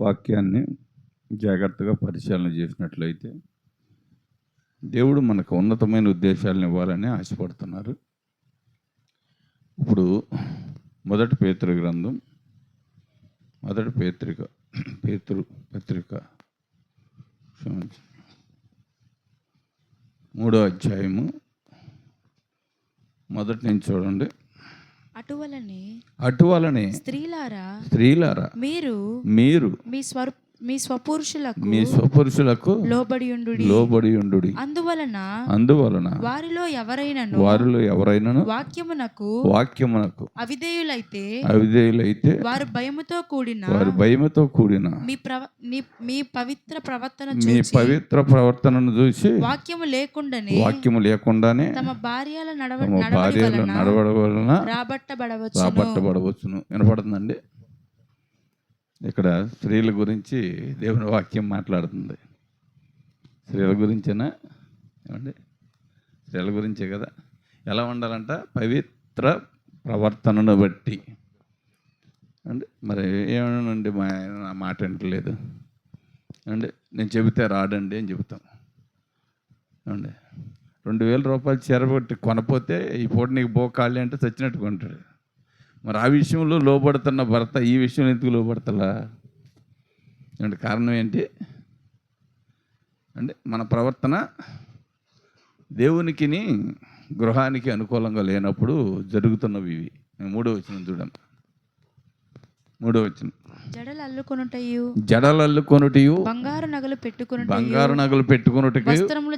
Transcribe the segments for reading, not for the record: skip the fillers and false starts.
వాక్యాన్ని జాగ్రత్తగా పరిశీలన చేసినట్లయితే దేవుడు మనకు ఉన్నతమైన ఉద్దేశాలను ఇవ్వాలని ఆశపడుతున్నారు. ఇప్పుడు మొదటి పేతురు గ్రంథం, మొదటి పేతురు పత్రిక 3వ అధ్యాయము మొదటి నుంచి చూడండి. అటువలనే స్త్రీలారా మీరు మీ స్వపురుషులకు లోబడి ఉండుడి. అందువలన వారిలో ఎవరైనాను వాక్యమునకు అవిధేయులైతే వారు భయముతో కూడిన మీ పవిత్ర ప్రవర్తనను చూసి వాక్యము లేకుండానే తమ భార్యల నడవడ వలన రాబట్టబడవచ్చును. వినపడుతుందండి? ఇక్కడ స్త్రీల గురించి దేవుని వాక్యం మాట్లాడుతుంది. స్త్రీల గురించేనా ఏమండి? స్త్రీల గురించే కదా. ఎలా ఉండాలంట? పవిత్ర ప్రవర్తనను బట్టి అండి. మరి ఏమనండి, నా మాట వింటలేదు అండి, నేను చెబితే రాడండి అని చెబుతాం అండి. 2000 రూపాయలు చీరబట్టి కొనపోతే ఈ పూట నీకు బోకాళ్ళి అంటే చచ్చినట్టు కొంటాడు. మరి ఆ విషయంలో లోబడుతున్న భర్త ఈ విషయంలో ఎందుకు లోబడతలా అంటే కారణం ఏంటి అంటే మన ప్రవర్తన దేవునికిని గృహానికి అనుకూలంగా లేనప్పుడు జరుగుతున్నవి ఇవి. 3వ వచనం చూడండి. 3వ వచనం, జడలు అల్లుకొనుటయు బంగారు నగలు పెట్టుకొనుటయు వస్త్రములు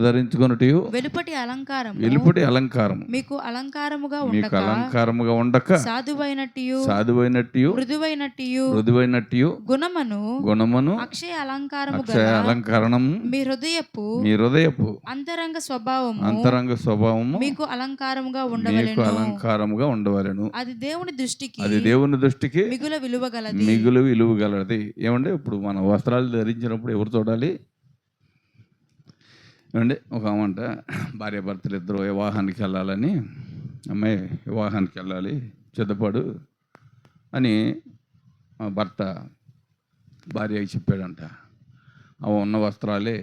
ధరించుకొనుటయు వెలుపటి అలంకారము మీకు అలంకారముగా ఉండక సాధువైనట్టు మృదువైనట్టు గుణమును అక్షయ అలంకారం మీ హృదయపు అంతరంగ స్వభావము మీకు అలంకారముగా ఉండవలెను. అది దేవుని దృష్టికి మిగులు విలువ గలది. ఏమంటే ఇప్పుడు మన వస్త్రాలు ధరించినప్పుడు ఎవరు చూడాలి ఏమంటే? ఒక అమ్మంట భార్యాభర్తలు ఇద్దరు వివాహానికి వెళ్ళాలని, అమ్మాయి వివాహానికి వెళ్ళాలి సిద్ధపడు అని భర్త భార్యకి చెప్పాడంట. అవి ఉన్న వస్త్రాలే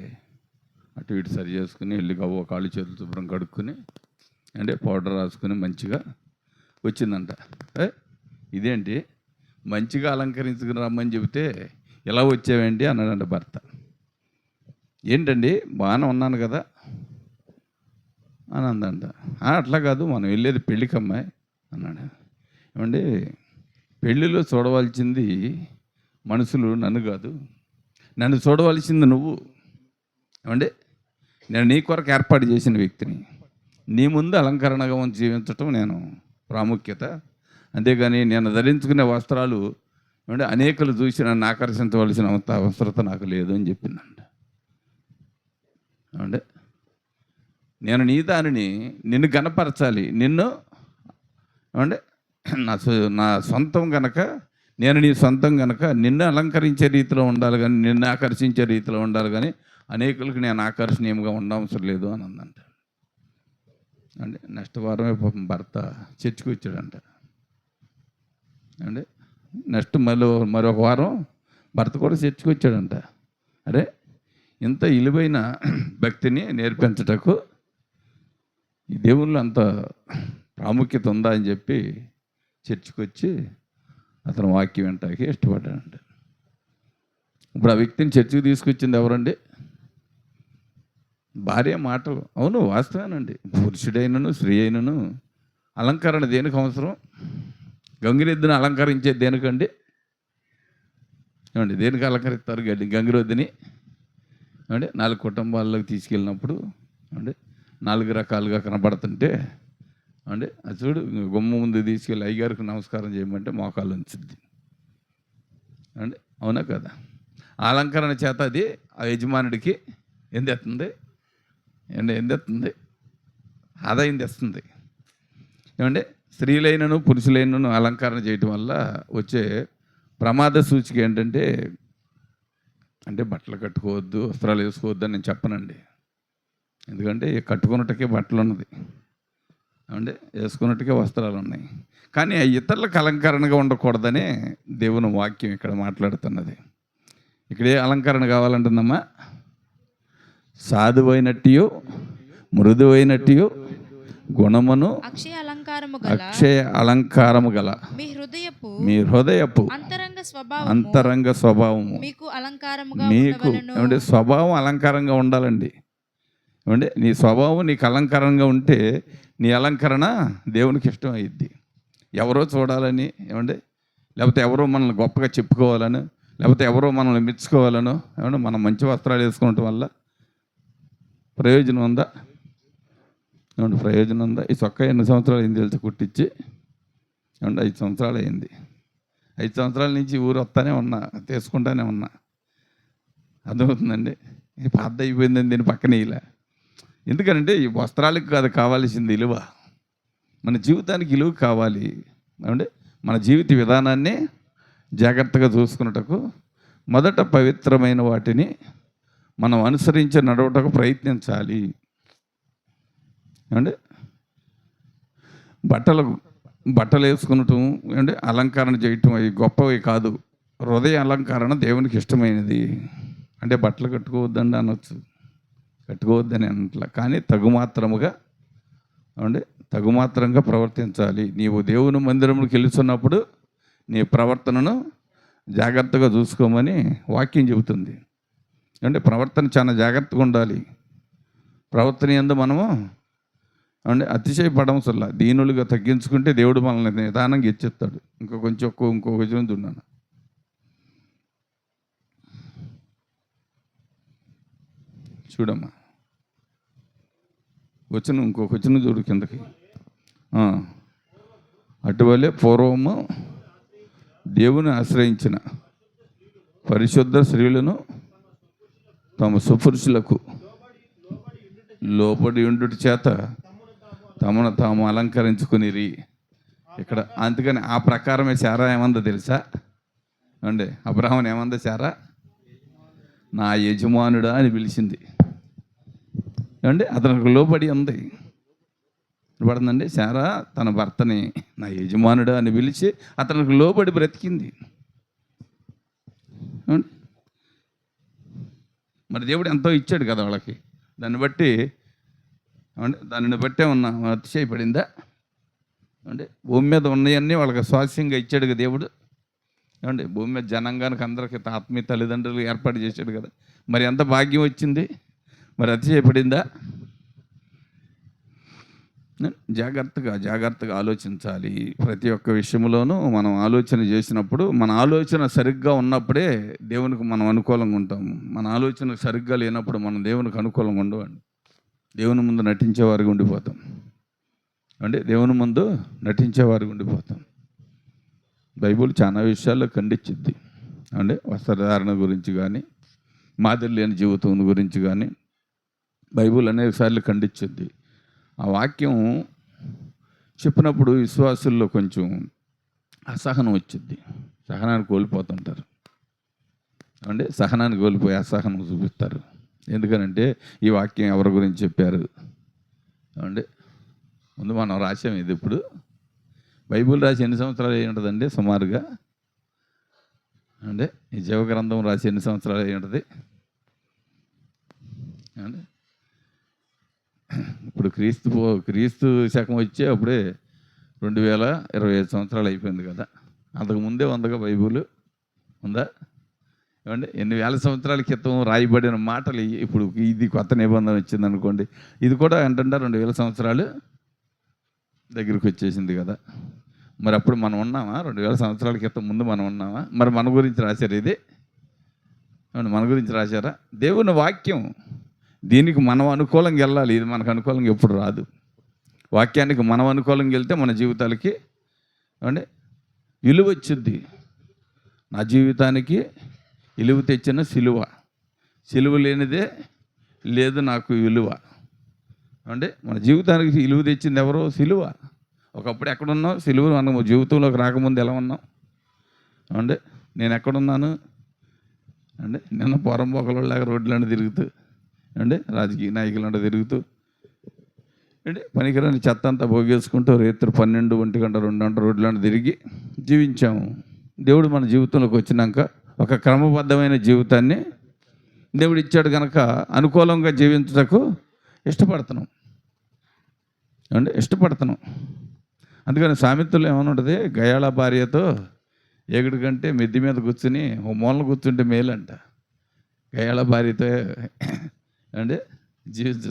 అటు ఇటు సరి చేసుకుని వెళ్ళి గవ్వ కాళ్ళు చేతులు శుభ్రం కడుక్కుని అంటే పౌడర్ రాసుకుని మంచిగా వచ్చిందంట. ఇదేంటి మంచిగా అలంకరించుకుని రమ్మని చెబితే ఎలా వచ్చావేంటి అన్నాడంట భర్త. ఏంటండి బాగానే ఉన్నాను కదా అని అందంట. అట్లా కాదు, మనం వెళ్ళేది పెళ్ళికి అమ్మాయి అన్నాడు. ఏమండి, పెళ్ళిలో చూడవలసింది మనుషులు నన్ను కాదు, నన్ను చూడవలసింది నువ్వు. ఏమండి, నేను నీ కొరకు ఏర్పాటు చేసిన వ్యక్తిని, నీ ముందు అలంకరణగా జీవించటం నేను ప్రాముఖ్యత. అంతేగాని నేను ధరించుకునే వస్త్రాలు అంటే అనేకలు చూసి నన్ను ఆకర్షించవలసిన అవసరత నాకు లేదు అని చెప్పిందంట. అంటే నేను నీ దానిని నిన్ను గణపరచాలి, నిన్ను అంటే నా సొంతం కనుక, నేను నీ సొంతం కనుక నిన్ను అలంకరించే రీతిలో ఉండాలి కానీ, నిన్ను ఆకర్షించే రీతిలో ఉండాలి కానీ అనేకులకు నేను ఆకర్షణీయంగా ఉండవసరం లేదు అని అందంట. అంటే నెక్స్ట్ వారమే పాపం భర్త చర్చికి వచ్చాడంట అండి. నెక్స్ట్ మరొక వారం భర్త కూడా చర్చికి వచ్చాడంట. అరే, ఇంత విలువైన భక్తిని నేర్పించటకు ఈ దేవుళ్ళు అంత ప్రాముఖ్యత ఉందా అని చెప్పి చర్చికి వచ్చి అతను వాక్యం వింటాకి ఇష్టపడ్డాడంట. ఇప్పుడు ఆ వ్యక్తిని చర్చికి తీసుకొచ్చింది ఎవరండి? భార్య మాటలు. అవును, వాస్తవేనండి. పురుషుడైనను స్త్రీ అయినను అలంకరణ దేనికి అవసరం? గంగిరెద్దుని అలంకరించేది దేనికండి? ఏమండి, దేనికి అలంకరిస్తారు గంగిరెద్దుని? ఏమండి, 4 కుటుంబాల్లోకి తీసుకెళ్ళినప్పుడు అంటే 4 రకాలుగా కనబడుతుంటే అంటే అది చూడు, గుమ్మ ముందు తీసుకెళ్ళి అయ్యగారికి నమస్కారం చేయమంటే మోకాళ్ళు ఉంచుద్ది అండి. అవునా కదా? అలంకరణ చేత అది ఆ యజమానుడికి ఏం తెస్తుంది ఆదాయం తెస్తుంది. ఏమంటే స్త్రీలైనను పురుషులైనను అలంకరణ చేయటం వల్ల వచ్చే ప్రమాద సూచిక ఏంటంటే అంటే బట్టలు కట్టుకోవద్దు, వస్త్రాలు వేసుకోవద్దు అని నేను చెప్పనండి. ఎందుకంటే కట్టుకున్నట్టుకే బట్టలు ఉన్నది ఏమంటే వేసుకున్నట్టుగా వస్త్రాలు ఉన్నాయి. కానీ ఆ ఇతరులకు అలంకరణగా ఉండకూడదనే దేవుని వాక్యం ఇక్కడ మాట్లాడుతున్నది. ఇక్కడ ఏ అలంకరణ కావాలంటుందమ్మా? సాధువైనట్టు, మృదువైనట్టు, గుణమును అక్షయ అలంకారము గల మీ హృదయపు అంతరంగ స్వభావము మీకు ఏమంటే స్వభావం అలంకారంగా ఉండాలండి. ఏమంటే నీ స్వభావం నీకు అలంకారంగా ఉంటే నీ అలంకరణ దేవునికి ఇష్టం అయ్యిద్ది. ఎవరో చూడాలని, ఏమంటే లేకపోతే ఎవరో మనల్ని గొప్పగా చెప్పుకోవాలని, లేకపోతే ఎవరో మనల్ని మెచ్చుకోవాలనో, ఏమంటే మనం మంచి వస్త్రాలు వేసుకోవటం వల్ల ప్రయోజనం ఉందా? ఏమంటే ప్రయోజనం ఉందా? ఈ చొక్కా ఎన్ని సంవత్సరాలు అయింది తెలిసి కుట్టించి? ఏమంటే 5 సంవత్సరాలు అయింది. 5 సంవత్సరాల నుంచి ఊరు వస్తానే ఉన్నా, తీసుకుంటానే ఉన్నా. అర్థమవుతుందండి? పాత అయిపోయిందని దీని పక్కన ఇలా. ఎందుకంటే ఈ వస్త్రాలకు కాదు కావాల్సింది విలువ, మన జీవితానికి విలువ కావాలి. ఏమంటే మన జీవిత విధానాన్ని జాగ్రత్తగా చూసుకున్నటకు మొదట పవిత్రమైన వాటిని మనం అనుసరించి నడవటకు ప్రయత్నించాలి. ఏమంటే బట్టలు వేసుకునటం, ఏమంటే అలంకరణ చేయటం అవి గొప్పవి కాదు. హృదయ అలంకరణ దేవునికి ఇష్టమైనది. అంటే బట్టలు కట్టుకోవద్దండి అనొచ్చు, కట్టుకోవద్దని అనట్లా, కానీ తగుమాత్రముగా, ఏమంటే తగుమాత్రంగా ప్రవర్తించాలి. నీవు దేవుని మందిరంలోకి వెళ్తున్నప్పుడు నీ ప్రవర్తనను జాగ్రత్తగా చూసుకోమని వాక్యం చెబుతుంది. అంటే ప్రవర్తన చాలా జాగ్రత్తగా ఉండాలి. ప్రవర్తన యందు మనము అంటే అతిశయపడవసల్లా, దీనులుగా తగ్గించుకుంటే దేవుడు మనల్ని నిదానంగా ఇచ్చేస్తాడు. ఇంకో కొంచెం చూడాను. చూడమ్మా, ఇంకొక వచ్చిన చూడు కిందకి. అటువలే పూర్వము దేవుని ఆశ్రయించిన పరిశుద్ధ స్త్రీలను తమ సుపురుషులకు లోబడి ఉండుట చేత తమను తాము అలంకరించుకునిరి. ఇక్కడ అందుకని ఆ ప్రకారమే శారా ఏమందో తెలుసా అండి? అబ్రహాముని ఏమందో శారా? నా యజమానుడా అని పిలిచింది. ఏమండి అతనికి లోబడి ఉంది పడుతుందండి. శారా తన భర్తని నా యజమానుడా అని పిలిచి అతనికి లోబడి బ్రతికింది. మరి దేవుడు ఎంతో ఇచ్చాడు కదా వాళ్ళకి. దాన్ని బట్టి ఏమన్నా అతిశయపడిందా? అంటే భూమి మీద ఉన్నవన్నీ వాళ్ళకి స్వాస్యంగా ఇచ్చాడు కదా దేవుడు. ఏమండి భూమి మీద జనాంగానికి అందరికీ ఆత్మీయ తల్లిదండ్రులు ఏర్పాటు చేశాడు కదా. మరి ఎంత భాగ్యం వచ్చింది? మరి అతిశయపడిందా? జాగ్రత్తగా ఆలోచించాలి. ప్రతి ఒక్క విషయంలోనూ మనం ఆలోచన చేసినప్పుడు, మన ఆలోచన సరిగ్గా ఉన్నప్పుడే దేవునికి మనం అనుకూలంగా ఉంటాము. మన ఆలోచన సరిగ్గా లేనప్పుడు మనం దేవునికి అనుకూలంగా ఉండవండి. దేవుని ముందు నటించేవారికి ఉండిపోతాం. అంటే దేవుని ముందు నటించేవారికి ఉండిపోతాం. బైబిల్ చాలా విషయాల్లో ఖండించిద్ది. అంటే వస్త్రధారణ గురించి కానీ, మాదిరి లేని జీవితం గురించి కానీ బైబిల్ అనేక సార్లు ఖండించిద్ది. ఆ వాక్యం చెప్పినప్పుడు విశ్వాసుల్లో కొంచెం అసహనం వచ్చింది. సహనాన్ని కోల్పోతుంటారు. అంటే సహనాన్ని కోల్పోయి అసహనం చూపిస్తారు. ఎందుకనంటే ఈ వాక్యం ఎవరి గురించి చెప్పారు అంటే ముందు మనం రాసాం. ఇది ఇప్పుడు బైబిల్ రాసి ఎన్ని సంవత్సరాలు అయి ఉంటుందండి సుమారుగా? అంటే ఈ జీవగ్రంథం రాసి ఎన్ని సంవత్సరాలు అయి ఉంటుంది? అంటే ఇప్పుడు క్రీస్తు శకం వచ్చి అప్పుడే 2025 సంవత్సరాలు అయిపోయింది కదా. అంతకు ముందే ఉందగా బైబిల్ ఉందా? ఏమంటే ఎన్ని వేల సంవత్సరాల క్రితం రాయబడిన మాటలు ఇప్పుడు ఇది కొత్త నిబంధన వచ్చింది అనుకోండి, ఇది కూడా ఏంటంటే 2000 సంవత్సరాలు దగ్గరికి వచ్చేసింది కదా. మరి అప్పుడు మనం ఉన్నామా? 2000 సంవత్సరాల క్రితం ముందు మనం ఉన్నామా? మరి మన గురించి రాశారు ఇది? మన గురించి రాశారా? దేవుని వాక్యం దీనికి మనం అనుకూలంగా వెళ్ళాలి. ఇది మనకు అనుకూలంగా ఎప్పుడు రాదు. వాక్యానికి మనం అనుకూలంగా వెళ్తే మన జీవితాలకి అంటే విలువ వచ్చింది. నా జీవితానికి విలువ తెచ్చిన సిలువ లేనిదే లేదు నాకు విలువ. అంటే మన జీవితానికి విలువ తెచ్చింది ఎవరో? సిలువ. ఒకప్పుడు ఎక్కడున్నావు? సిలువ మనం జీవితంలోకి రాకముందు ఎలా ఉన్నాం? అంటే నేను ఎక్కడున్నాను అంటే నిన్న పొరంబోకలాగా రోడ్లను తిరుగుతూ అంటే రాజకీయ నాయకులంటే తిరుగుతూ అంటే పనికిరాని చెత్త అంతా పోగేసుకుంటూ రేత్రి 12, 1 గంట 2 గంట రోడ్లను తిరిగి జీవించాము. దేవుడు మన జీవితంలోకి వచ్చినాక ఒక క్రమబద్ధమైన జీవితాన్ని దేవుడు ఇచ్చాడు కనుక అనుకూలంగా జీవించటకు ఇష్టపడుతున్నాం. ఇష్టపడుతున్నాం. అందుకని సామెతల్లో ఏమైనా ఉంటుంది, గయాళ భార్యతో ఏగుడి కంటే మిద్ది మీద కూర్చుని ఓ మూలన కూర్చుంటే మేలంట. గయాళ భార్యతో అంటే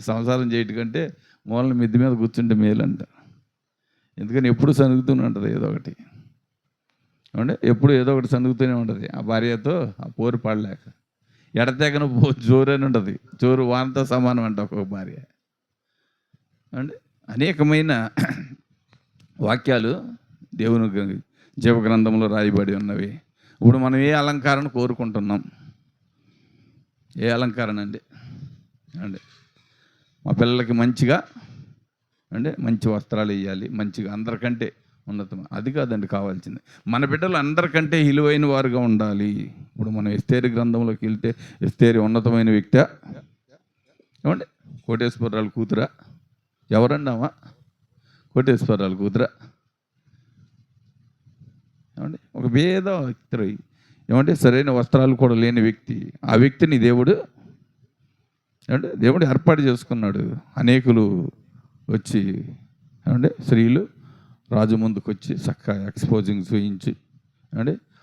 సంసారం చేయటం కంటే మూలన మిద్ది మీద కూర్చుంటే మేలంట. ఎందుకని ఎప్పుడు సనుగుతూనే ఉంటుంది ఏదో ఒకటి. ఎప్పుడు ఏదో ఒకటి సనుగుతూనే ఉంటుంది. ఆ భార్యతో ఆ పోరు పడలేక ఎడతెగన జోరు అని ఉంటుంది. జోరు వానతో సమానం అంట ఒక్కొక్క భార్య. అనేకమైన వాక్యాలు దేవుని జీవగ్రంథంలో రాయబడి ఉన్నవి. ఇప్పుడు మనం ఏ అలంకారాన్ని కోరుకుంటున్నాం? ఏ అలంకారణ అండి? మా పిల్లలకి మంచిగా మంచి వస్త్రాలు వేయాలి, మంచిగా అందరికంటే ఉన్నతం. అది కాదండి కావాల్సింది. మన బిడ్డలు అందరికంటే విలువైన వారుగా ఉండాలి. ఇప్పుడు మనం ఎస్తేరు గ్రంథంలోకి వెళ్తే ఎస్తేరు ఉన్నతమైన వ్యక్తి. కోటేశ్వరరావు కూతురా? ఎవరన్నామా? కోటేశ్వరరావు కూతురా? ఒక భేద వ్యక్తి, సరైన వస్త్రాలు కూడా లేని వ్యక్తి. ఆ వ్యక్తిని దేవుడు ఏర్పాటు చేసుకున్నాడు. అనేకులు వచ్చి స్త్రీలు రాజు ముందుకు వచ్చి చక్కగా ఎక్స్పోజింగ్ చూయించి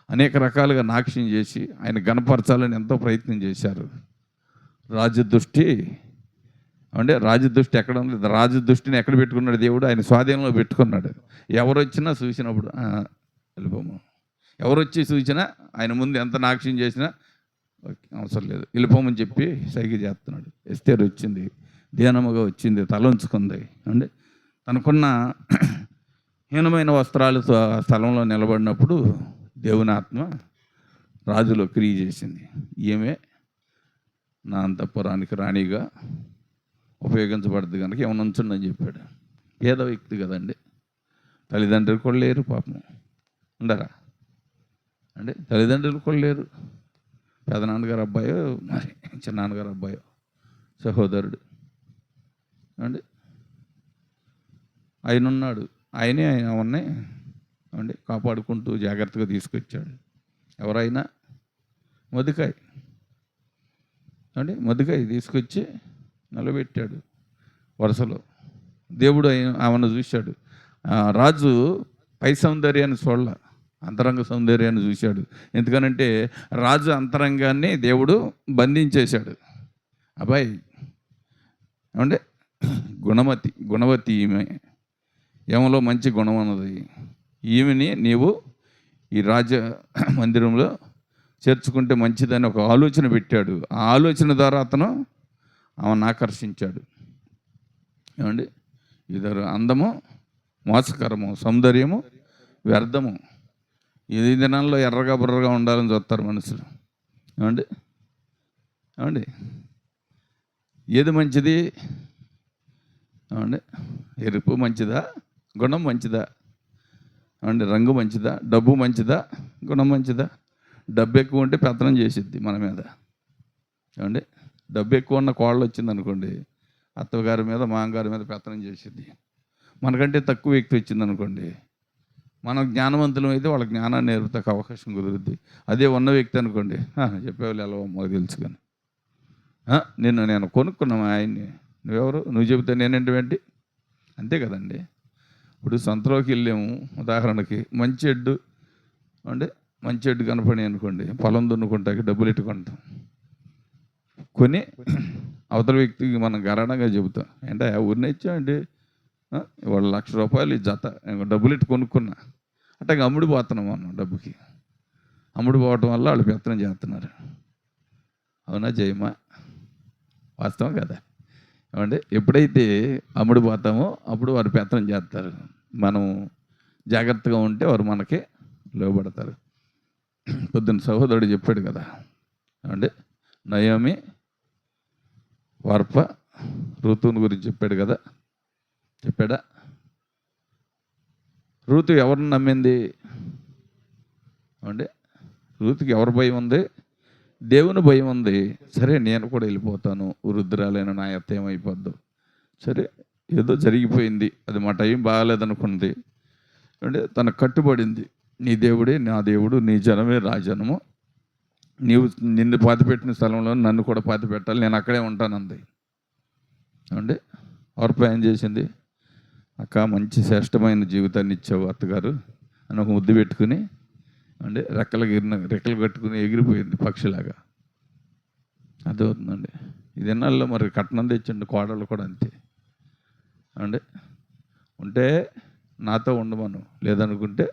అనేక రకాలుగా నాట్యం చేసి ఆయన గణపరచాలని ఎంతో ప్రయత్నం చేశారు. రాజదృష్టి రాజదృష్టి ఎక్కడ ఉంది? రాజదృష్టిని ఎక్కడ పెట్టుకున్నాడు దేవుడు? ఆయన స్వాధీనంలో పెట్టుకున్నాడు. ఎవరు వచ్చినా చూసినప్పుడు వెళ్ళిపోము. ఎవరు వచ్చి చూసినా ఆయన ముందు ఎంత నాట్యం చేసినా అవసరం లేదు, వెళ్ళిపోమని చెప్పి సైగ చేస్తున్నాడు. ఎస్తేరు వచ్చింది, ధ్యానముగా వచ్చింది, తలంచుకుంది. తనకున్న హీనమైన వస్త్రాలతో ఆ స్థలంలో నిలబడినప్పుడు దేవుని ఆత్మ రాజులో క్రియ చేసింది. ఈమె నా అంతఃపురానికి రాణిగా ఉపయోగించబడుతుంది కనుక ఏమైనా ఉంచండి చెప్పాడు. పేద వ్యక్తి కదండి, తల్లిదండ్రులు కూడా లేరు, పాపం ఉండరా తల్లిదండ్రులు కూడా లేరు. పెదనాన్నగారు అబ్బాయో మరి చిన్నాన్నగారు అబ్బాయో సహోదరుడు ఆయన ఉన్నాడు. ఆయనే అవన్నీ కాపాడుకుంటూ జాగ్రత్తగా తీసుకొచ్చాడు. ఎవరైనా మొద్దుకాయ మొద్దుకాయ తీసుకొచ్చి నిలబెట్టాడు వరుసలో. దేవుడు ఆమెను చూశాడు. రాజు పై సౌందర్యాన్ని చూడాల, అంతరంగ సౌందర్యాన్ని చూశాడు. ఎందుకనంటే రాజు అంతరంగాన్ని దేవుడు బంధించేశాడు. అబ్బాయి గుణవతి ఈమె, ఏమలో మంచి గుణం అన్నది. ఈమెని నీవు ఈ రాజ మందిరంలో చేర్చుకుంటే మంచిదని ఒక ఆలోచన పెట్టాడు. ఆ ఆలోచన ద్వారా అతను ఆమెను ఆకర్షించాడు. ఇద్దరు అందము మోసకరము, సౌందర్యము వ్యర్థము. ఈ దినాల్లో ఎర్రగా బుర్రగా ఉండాలని చూస్తారు మనుషులు. ఏది మంచిది? ఎరుపు మంచిదా? గుణం మంచిదా? రంగు మంచిదా? డబ్బు మంచిదా? గుణం మంచిదా? డబ్బు ఎక్కువ ఉంటే పెత్తనం చేసిద్ది మన మీద. డబ్బు ఎక్కువ ఉన్న కోళ్ళు వచ్చింది అనుకోండి, అత్తగారి మీద మామగారి మీద పెత్తనం చేసిద్ది. మనకంటే తక్కువ వ్యక్తి వచ్చింది అనుకోండి, మనం జ్ఞానవంతులం అయితే వాళ్ళ జ్ఞానాన్ని నేర్పుతాకు అవకాశం కుదురుద్ది. అదే ఉన్న వ్యక్తి అనుకోండి, చెప్పేవాళ్ళు ఎలా మాకు తెలుసు కానీ నేను కొనుక్కున్నాము ఆయన్ని, నువ్వెవరు? నువ్వు చెబితే నేనేంటి? అంతే కదండి. ఇప్పుడు సంతలోకి వెళ్ళాము ఉదాహరణకి, మంచి ఎడ్డు కనపడి అనుకోండి, పొలం దున్నుకుంటాకి డబ్బులు ఎట్టుకుంటాం. కొని అవతల వ్యక్తికి మనం గరణంగా చెబుతాం, ఏంటో ఊరిని ఇచ్చామండి, వాళ్ళు ₹1,00,000 జత డబ్బులు ఎట్టు కొనుక్కున్నా అంటే అమ్ముడిపోతున్నాం మనం. డబ్బుకి అమ్ముడిపోవటం వల్ల వాళ్ళు పెత్తనం చేస్తున్నారు. అవునా జయమా? వాస్తవం కదా. ఎప్పుడైతే అమ్ముడిపోతామో అప్పుడు వారు పెత్తనం చేస్తారు. మనం జాగ్రత్తగా ఉంటే వారు మనకి లోబడతారు. పొద్దున్న సహోదరుడు చెప్పాడు కదా, నయోమి వార్ప ఋతువుని గురించి చెప్పాడు కదా. చెప్పాడా? ఋతు ఎవరిని నమ్మింది? ఋతుకి ఎవరి భయం ఉంది? దేవుని భయం ఉంది. సరే నేను కూడా వెళ్ళిపోతాను, వృద్ధురాలైన నా అత్త ఏమైపోద్దు, సరే ఏదో జరిగిపోయింది, అది మా టైం బాగాలేదనుకుంది. అంటే తను కట్టుబడింది, నీ దేవుడే నా దేవుడు, నీ జనమే రాజనము, నీవు నిన్ను పాతిపెట్టిన స్థలంలో నన్ను కూడా పాతిపెట్టాలి, నేను అక్కడే ఉంటానంది. అంటే ఓర్ప ఏం చేసింది, అక్క మంచి శ్రేష్టమైన జీవితాన్ని ఇచ్చావు అత్తగారు అని ఒక ముద్దు పెట్టుకుని అంటే రెక్కలు కట్టుకుని ఎగిరిపోయింది పక్షిలాగా. అర్థమవుతుందండి. ఇది ఎన్నాళ్ళు మరి కట్నం తెచ్చండి, కోడళ్ళు కూడా అంతే అంటే ఉంటే నాతో ఉండమను, లేదనుకుంటే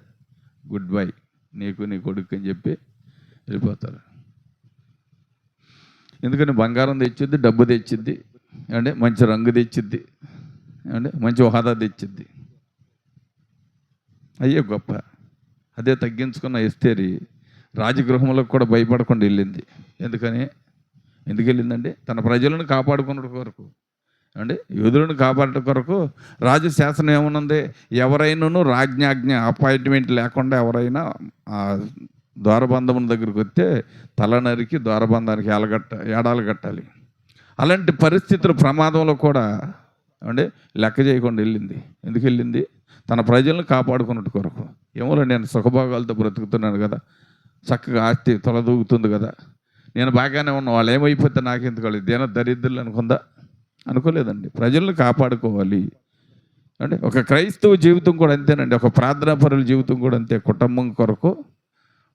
గుడ్ బై నీకు నీ కొడుకు అని చెప్పి వెళ్ళిపోతారు. ఎందుకని బంగారం తెచ్చిద్ది, డబ్బు తెచ్చిద్ది, అంటే మంచి రంగు తెచ్చిద్ది, అంటే మంచి హోదా తెచ్చిద్ది, అయ్యే గొప్ప. అదే తగ్గించుకున్న ఎస్తేరి రాజగృహంలోకి కూడా భయపడకుండా వెళ్ళింది. ఎందుకు వెళ్ళిందంటే తన ప్రజలను కాపాడుకున్న కొరకు, అంటే యోధులను కాపాడటం కొరకు. రాజు శాసనం ఏమనుంది, ఎవరైనాను రాజ్ఞాజ్ఞ అపాయింట్మెంట్ లేకుండా ఎవరైనా ద్వారబంధం దగ్గరికి వస్తే తల నరికి ద్వారబంధానికి ఏడాలు కట్టాలి. అలాంటి పరిస్థితులు ప్రమాదంలో కూడా అంటే లెక్క చేయకుండా వెళ్ళింది. ఎందుకు వెళ్ళింది, తన ప్రజలను కాపాడుకున్నట్టు కొరకు. ఏమో నేను సుఖభోగాలతో బ్రతుకుతున్నాను కదా, చక్కగా ఆస్తి తొలదూగుతుంది కదా, నేను బాగానే ఉన్నా, వాళ్ళు ఏమైపోతే నాకెందుకు, వాళ్ళు దేన దరిద్రులు అనుకోలేదండి. ప్రజలను కాపాడుకోవాలి అంటే ఒక క్రైస్తవ జీవితం కూడా అంతేనండి. ఒక ప్రార్థనాపరుల జీవితం కూడా అంతే. కుటుంబం కొరకు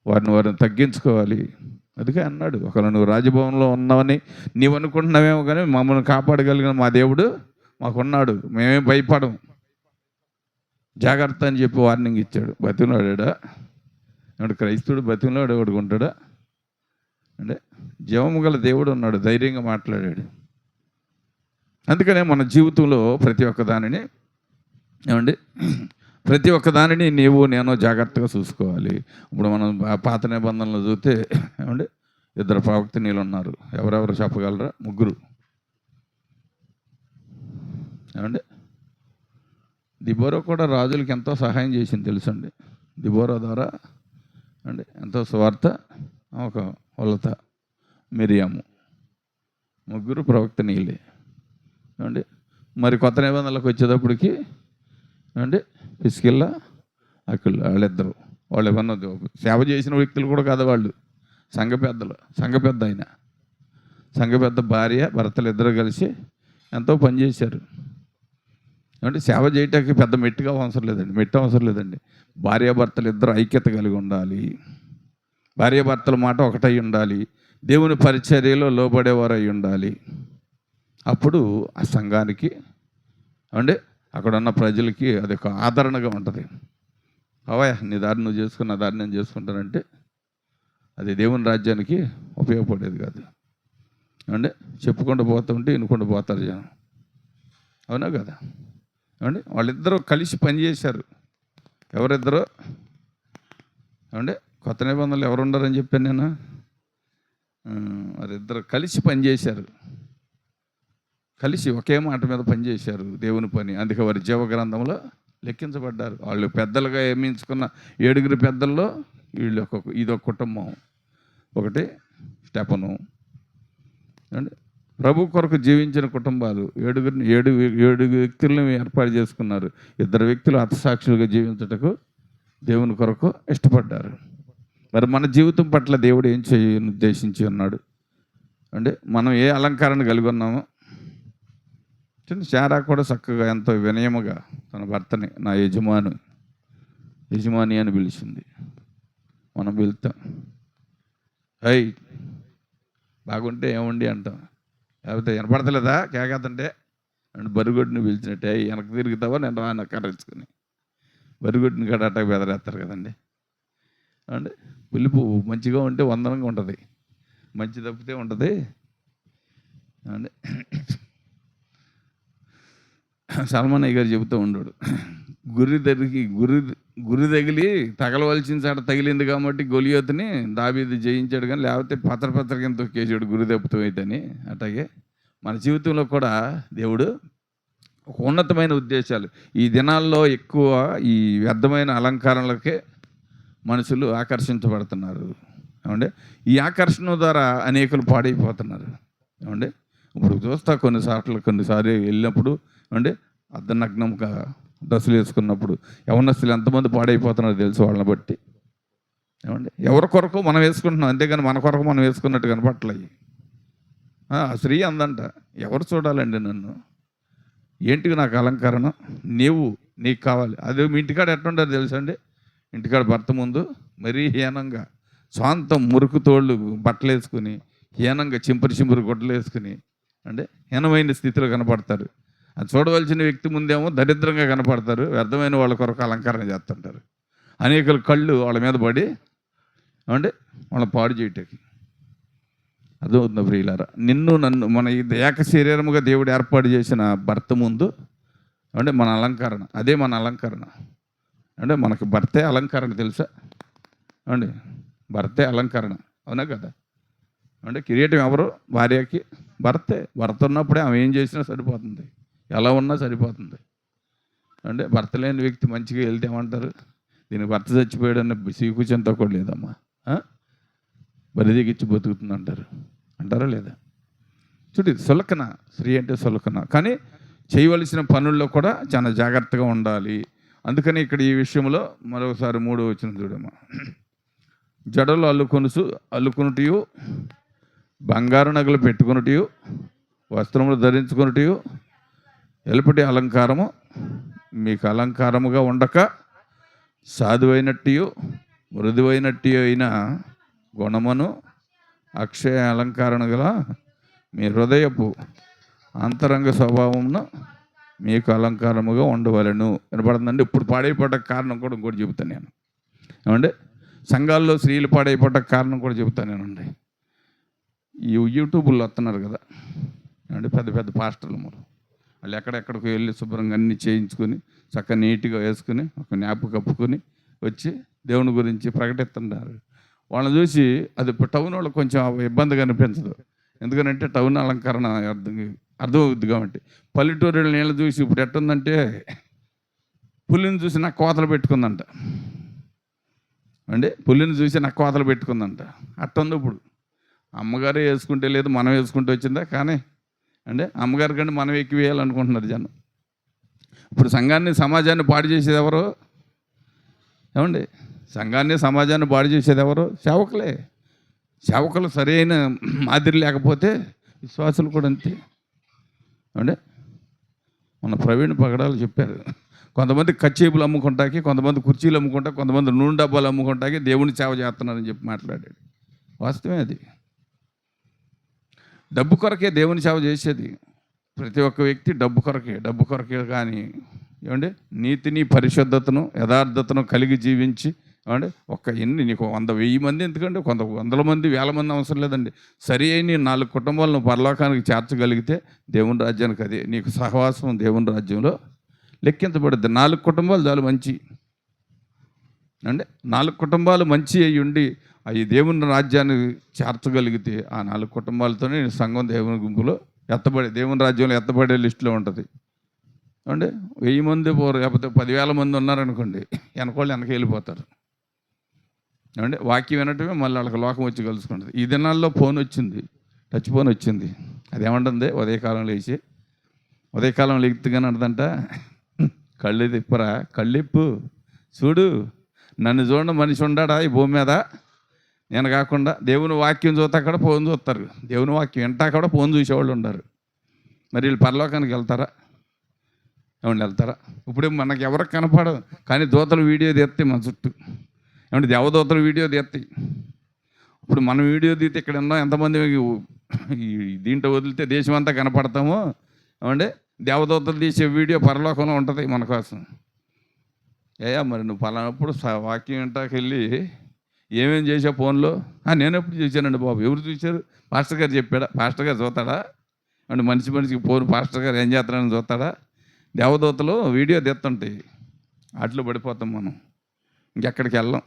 వారిని తగ్గించుకోవాలి. అందుకే అన్నాడు, ఒకవేళ నువ్వు రాజభవన్లో ఉన్నావని నీవు అనుకుంటున్నావేమో, కానీ మమ్మల్ని కాపాడగలిగిన మా దేవుడు మాకున్నాడు, మేమేం భయపడం, జాగ్రత్త అని చెప్పి వార్నింగ్ ఇచ్చాడు. బతిమలాడా అంటే క్రైస్తవుడు బతిమలాడు ఉంటాడా అంటే జీవము గల దేవుడు ఉన్నాడు, ధైర్యంగా మాట్లాడాడు. అందుకనే మన జీవితంలో ప్రతి ఒక్కదానిని నీవు నేను జాగ్రత్తగా చూసుకోవాలి. ఇప్పుడు మనం పాత నిబంధనలు చూస్తే ఏమండి, 2 ప్రవక్తనీయులు ఉన్నారు. ఎవరెవరు చెప్పగలరా? 3. ఏమండి, దిబోరా కూడా రాజులకి ఎంతో సహాయం చేసింది తెలుసండి. దిబోరా ద్వారా అంటే ఎంతో సువార్త, ఒక వలత, మిరియాము, 3 ప్రవక్తనీయులే. ఏమండి, మరి కొత్త నిబంధనలకు వచ్చేటప్పటికి ఏమండి పిసికిల్లా అక్కులు వాళ్ళు ఏమన్నా సేవ చేసిన వ్యక్తులు కూడా కాదు, వాళ్ళు సంఘ పెద్ద భార్య భర్తలు ఇద్దరు కలిసి ఎంతో పనిచేశారు. అంటే సేవ చేయటానికి పెద్ద మెట్టు అవసరం లేదండి. భార్యాభర్తలు ఇద్దరు ఐక్యత కలిగి ఉండాలి, భార్యాభర్తల మాట ఒకటై ఉండాలి, దేవుని పరిచర్యలో లోబడేవారు అయి ఉండాలి. అప్పుడు ఆ సంఘానికి అంటే అక్కడ ఉన్న ప్రజలకి అది ఒక ఆదరణగా ఉంటుంది. అవయా నీ దారి నువ్వు చేసుకుని నా దారి నేను చేసుకుంటానంటే అది దేవుని రాజ్యానికి ఉపయోగపడేది కాదు. అంటే చెప్పుకుంటూ పోతుంటే వినుకుంటూ పోతారు జనం, అవునా కదా? ఏమండి, వాళ్ళిద్దరూ కలిసి పనిచేశారు. ఎవరిద్దరూ ఏమంటే కొత్త నిబంధనలు ఎవరు ఉండారని చెప్పాను నేను, వారిద్దరు కలిసి పనిచేశారు, కలిసి ఒకే మాట మీద పనిచేశారు దేవుని పని. అందుకే వారి జీవగ్రంథంలో లెక్కించబడ్డారు. వాళ్ళు పెద్దలుగా నియమించుకున్న 7 పెద్దల్లో ఇదొక కుటుంబం. ఒకటి స్టెఫను, అంటే ప్రభు కొరకు జీవించిన కుటుంబాలు 7 వ్యక్తులను ఏర్పాటు చేసుకున్నారు. 2 వ్యక్తులు హతసాక్షులుగా జీవించుటకు దేవుని కొరకు ఇష్టపడ్డారు. మరి మన జీవితం పట్ల దేవుడు ఏం చేయని ఉద్దేశించి ఉన్నాడు అంటే మనం ఏ అలంకారాన్ని కలిగి ఉన్నామో. శారా కూడా చక్కగా ఎంతో వినయముగా తన భర్తని నా యజమాని అని పిలిచింది. మనం వెళ్తాం, అయ్ బాగుంటే ఏముండి అంటాం, లేకపోతే వినపడతలేదా కేకతంటే అంటే బరిగొడ్డిని పిలిచినట్టే వెనక్కి తిరుగుతావా నేను రాను కర్రించుకుని బరిగొడ్డిని కూడా అట్టగా బెదరేస్తారు కదండి. అంటే పిలుపు మంచిగా ఉంటే వందనంగా ఉంటుంది, మంచి తప్పితే ఉంటుంది. అంటే సల్మానయ్య గారు చెబుతూ ఉండడు, గురి తగిలి తగలవలసిన చాట తగిలింది కాబట్టి గొలియోతుని దావీదు జయించాడు, కానీ లేకపోతే పత్ర కింద తొక్కేసాడు గురి తప్పుతూ అయితేని. అట్లాగే మన జీవితంలో కూడా దేవుడు ఒక ఉన్నతమైన ఉద్దేశాలు. ఈ దినాల్లో ఎక్కువ ఈ వ్యర్థమైన అలంకారాలకే మనుషులు ఆకర్షించబడుతున్నారు. ఈ ఆకర్షణ ద్వారా అనేకులు పాడైపోతున్నారు. ఇప్పుడు చూస్తా కొన్నిసార్లు వెళ్ళినప్పుడు అర్ధనగ్నంగా డ్రెస్సులు వేసుకున్నప్పుడు యవనస్తులు ఎంతమంది పాడైపోతున్నారో తెలుసు వాళ్ళని బట్టి. ఏమండి, ఎవరి కొరకు మనం వేసుకుంటున్నాం, అంతేగాని మన కొరకు మనం వేసుకున్నట్టు కనపట్లేదు. ఆ స్త్రీ అందంట, ఎవరు చూడాలండి నన్ను, ఏంటికి నాకు అలంకరణ, నీకు కావాలి. అదే మీ ఇంటికాడ ఎట్లుంటారు తెలుసా అండి, ఇంటికాడ భర్త ముందు మరీ హీనంగా స్వాంతం మురుకు తోళ్ళు బట్టలు వేసుకుని, హీనంగా చింపురు గుడ్డలు వేసుకుని అంటే హీనమైన స్థితిలో కనపడతారు. అది చూడవలసిన వ్యక్తి ముందేమో దరిద్రంగా కనపడతారు, వ్యర్థమైన వాళ్ళ కొరకు అలంకరణ చేస్తుంటారు. అనేకల కళ్ళు వాళ్ళ మీద పడి అంటే వాళ్ళ పాడు చేయటానికి. అర్థమవుతుంది ప్రియులారా, నన్ను మన ఏక శరీరముగా దేవుడు ఏర్పాటు చేసిన భర్త ముందు అంటే మన అలంకరణ, అదే మన అలంకరణ. అంటే మనకు భర్తే అలంకరణ, తెలుసా అండి, భర్తే అలంకరణ, అవునా కదా. అంటే కిరీటం ఎవరు, భార్యకి భర్త ఉన్నప్పుడే ఆమె ఏం చేసినా సరిపోతుంది, ఎలా ఉన్నా సరిపోతుంది. అంటే భర్త లేని వ్యక్తి మంచిగా వెళ్తే ఏమంటారు, దీనికి భర్త చచ్చిపోయాడన్న సీకుచంతో కూడా లేదమ్మా, బరిదిగిచ్చి బతుకుతుంది అంటారా లేదా. చూడు, సులకన, స్త్రీ అంటే సులకన, కానీ చేయవలసిన పనుల్లో కూడా చాలా జాగ్రత్తగా ఉండాలి. అందుకని ఇక్కడ ఈ విషయంలో మరొకసారి 3వ వచనం చూడమ్మా. జడలు అల్లుకునుటయు, బంగారు నగలు పెట్టుకునుటయు, వస్త్రములు ధరించుకునుటయు, ఎలుపటి అలంకారము మీకు అలంకారముగా ఉండక, సాధువైనట్టు మృదువైనట్టు అయిన గుణమును అక్షయ అలంకరణ గల మీ హృదయపు అంతరంగ స్వభావమును మీకు అలంకారముగా ఉండవలను. వినపడుతుందండి. ఇప్పుడు పాడైపోవడానికి కారణం కూడా ఇంకోటి చెబుతాను నేను. ఏమంటే సంఘాల్లో స్త్రీలు పాడైపోవడానికి కారణం కూడా చెబుతాను నేనండి. ఈ యూట్యూబ్లో వస్తున్నారు కదా అంటే పెద్ద పెద్ద పాస్టర్లు, వాళ్ళు ఎక్కడెక్కడికి వెళ్ళి శుభ్రంగా అన్నీ చేయించుకొని చక్కగా నీట్గా వేసుకుని ఒక న్యాప్ కప్పుకొని వచ్చి దేవుని గురించి ప్రకటిస్తున్నారు. వాళ్ళని చూసి అది టౌన్ వాళ్ళకి కొంచెం ఇబ్బందిగా అనిపించదు, ఎందుకంటే టౌన్ అలంకరణ అర్థమవుద్ది కాబట్టి. పల్లెటూరు నీళ్ళు చూసి ఇప్పుడు ఎట్టుందంటే పులిని చూసి నాకు కోతలు పెట్టుకుందంట అండి, పులిని చూసి నాకు కోతలు పెట్టుకుందంట. అట్టుంది ఇప్పుడు. అమ్మగారే వేసుకుంటే లేదు, మనం వేసుకుంటూ వచ్చిందా, కానీ అంటే అమ్మగారి కంటే మనం ఎక్కువ వేయాలనుకుంటున్నారు జనం. ఇప్పుడు సంఘాన్ని సమాజాన్ని పాడు చేసేది ఎవరు ఏమండి, సంఘాన్ని సమాజాన్ని పాడు చేసేది ఎవరు, సేవకులే. సేవకులు సరైన మాదిరి లేకపోతే విశ్వాసులు కూడా అంతే. అంటే మన ప్రవీణ్ పగడాలు చెప్పారు, కొంతమంది కచ్చేపులు అమ్ముకుంటాకి, కొంతమంది కుర్చీలు అమ్ముకుంటా, కొంతమంది నూనె డబ్బాలు అమ్ముకుంటాకి దేవుని సేవ చేస్తున్నారని చెప్పి మాట్లాడాడు. వాస్తవమే అది. డబ్బు కొరకే దేవుని సేవ చేసేది ప్రతి ఒక్క వ్యక్తి, డబ్బు కొరకే కానీ ఏమండి నీతిని పరిశుద్ధతను యథార్థతను కలిగి జీవించి ఏమండి నీకు 100,000 మంది ఎందుకంటే వందల మంది 1,000 మంది అవసరం లేదండి, సరి అయిన 4 కుటుంబాలను పరలోకానికి చేర్చగలిగితే దేవుని రాజ్యానికి అదే నీకు సహవాసం దేవుని రాజ్యంలో లెక్కించబడుద్ది. 4 కుటుంబాలు చాలు మంచి అంటే 4 కుటుంబాలు మంచి అయ్యి ఉండి అవి దేవుని రాజ్యాన్ని చేర్చగలిగితే ఆ 4 కుటుంబాలతోనే సంఘం దేవుని గుంపులో దేవుని రాజ్యంలో ఎత్తబడే లిస్టులో ఉంటుంది. అంటే 1000 మంది పోరు, లేకపోతే 10,000 మంది ఉన్నారనుకోండి, వెనకోళ్ళు వెనక వెళ్ళిపోతారు. అంటే వాక్యం వినటమే మళ్ళీ వాళ్ళకి లోకం వచ్చి కలుసుకుంటుంది. ఈ దినాల్లో ఫోన్ వచ్చింది, టచ్ ఫోన్ వచ్చింది. అదేమంటుంది, ఉదయకాలం లెగుతుగానే అంటదంట, కళ్ళు తిప్పరా, కళ్ళిప్పు చూడు, నన్ను చూడండి మనిషి ఉండాడా ఈ భూమి మీద, నేను కాకుండా దేవుని వాక్యం చూస్తా కూడా ఫోన్ చూస్తారు, దేవుని వాక్యం వింటా కూడా ఫోన్ చూసేవాళ్ళు ఉన్నారు. మరి వీళ్ళు పరలోకానికి వెళ్తారా వెళ్తారా? ఇప్పుడు మనకి ఎవరికి కనపడదు, కానీ దూతలు వీడియో తీస్తాయి మన చుట్టూ. ఏమంటే దేవదూతలు వీడియో తీస్తాయి. ఇప్పుడు మనం వీడియో తీస్తే ఇక్కడ ఉన్నాం ఎంతమంది దీంట్లో వదిలితే దేశం అంతా కనపడతామో, ఏమంటే దేవదూతలు తీసే వీడియో పరలోకంలో ఉంటుంది మన కోసం. మరి నువ్వు పలానప్పుడు వాక్యం వింటాకి వెళ్ళి ఏమేం చేసావు ఫోన్లో? నేను ఎప్పుడు చూశానండి బాబు. ఎవరు చూశారు? పాస్టర్ గారు చెప్పాడా? పాస్టర్ గారు చూస్తాడా? అంటే మనిషికి ఫోన్ పాస్టర్ గారు ఏం చేస్తాడని చూస్తాడా? దేవదూతలు వీడియో తీస్తుంటాయి, అట్లు పడిపోతాం మనం, ఇంకెక్కడికి వెళ్ళాం.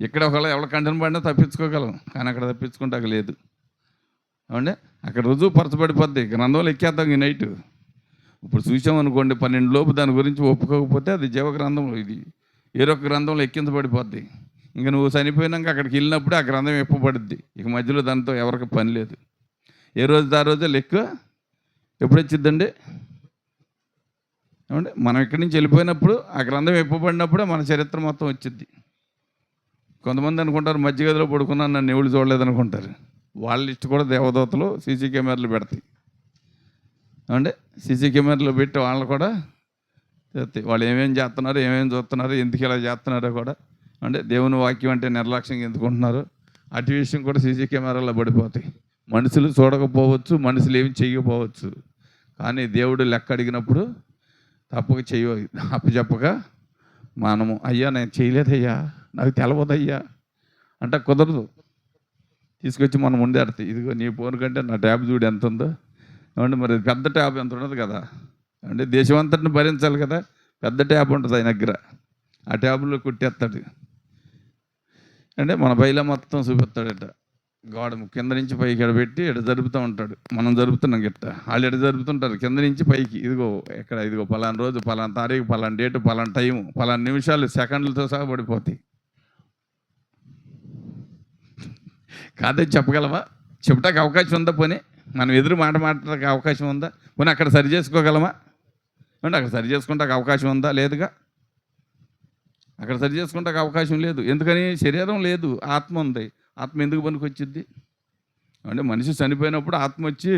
ఇక్కడ ఒకవేళ ఎవరి కంటెన్ పడినా తప్పించుకోగలం, కానీ అక్కడ తప్పించుకుంటాక లేదు. ఏమంటే అక్కడ రుజువు పరచబడిపోద్ది, గ్రంథంలో ఎక్కేద్దాం ఈ నైట్. ఇప్పుడు చూసామనుకోండి 12 లోపు దాని గురించి ఒప్పుకోకపోతే అది జీవగ్రంథంలో, ఇది ఏరొక గ్రంథంలో ఎక్కించబడిపోద్ది. ఇంకా నువ్వు చనిపోయినాక అక్కడికి వెళ్ళినప్పుడే ఆ గ్రంథం ఎప్పబడుద్ది. ఇక మధ్యలో దాంతో ఎవరికి పని లేదు. ఏ రోజు ఆ రోజే లెక్క ఎప్పుడు వచ్చిద్దండి? ఏమంటే మనం ఇక్కడి నుంచి వెళ్ళిపోయినప్పుడు ఆ గ్రంథం విప్పబడినప్పుడే మన చరిత్ర మొత్తం వచ్చింది. కొంతమంది అనుకుంటారు మధ్య గదిలో పడుకున్నాను నన్ను ఎవరు చూడలేదనుకుంటారు. వాళ్ళ లిస్ట్ కూడా దేవదూతలు సీసీ కెమెరాలు పెడతాయి. ఏమంటే సీసీ కెమెరాలు పెట్టి వాళ్ళు కూడా చేస్తాయి. వాళ్ళు ఏమేమి చేస్తున్నారు, ఏమేమి చూస్తున్నారు, ఎందుకు ఇలా చేస్తున్నారో కూడా, అంటే దేవుని వాక్యం అంటే నిర్లక్ష్యంగా ఎందుకుంటున్నారు అటు విషయం కూడా సీసీ కెమెరాలో పడిపోతాయి. మనుషులు చూడకపోవచ్చు, మనుషులు ఏమి చేయకపోవచ్చు, కానీ దేవుడు లెక్క అడిగినప్పుడు తప్పక అప్పచెప్పగా మనము అయ్యా నేను చేయలేదయ్యా, నాకు తెలవదయ్యా అంటే కుదరదు. తీసుకొచ్చి మనం ముందే ఆడతాయి. ఇదిగో నీ ఫోన్ కంటే నా ట్యాబ్ చూడు ఎంత ఉందో. ఏమంటే మరి పెద్ద ట్యాబ్ ఎంత ఉండదు కదా, అంటే దేశం అంతటిని భరించాలి కదా, పెద్ద ట్యాబ్ ఉంటుంది ఆయన దగ్గర. ఆ ట్యాబ్లో కుట్టేస్తాడు. అంటే మన బయలు మొత్తం చూపిస్తాడట. గోడ కింద నుంచి పైకి ఎడబెట్టి ఎడ జరుపుతూ ఉంటాడు. మనం జరుపుతున్నాం గిట్ట, వాళ్ళు ఎడ జరుపుతుంటారు కింద నుంచి పైకి. ఇదిగో ఎక్కడ, ఇదిగో పలానా రోజు, పలానా తారీఖు, పలానా డేటు, పలానా టైము, పలానా నిమిషాలు, సెకండ్లతో సహా పడిపోతాయి. కాదని చెప్పగలమా? చెప్పడానికి అవకాశం ఉందా? పోనీ మనం ఎదురు మాట్లాడడానికి అవకాశం ఉందా? పోనీ అక్కడ సరి చేసుకోగలమా? అంటే అక్కడ సరి చేసుకుంటే అవకాశం ఉందా? లేదుగా. అక్కడ సరి చేసుకుంటే అవకాశం లేదు. ఎందుకని? శరీరం లేదు, ఆత్మ ఉంది. ఆత్మ ఎందుకు పనికి వచ్చింది? అంటే మనిషి చనిపోయినప్పుడు ఆత్మ వచ్చి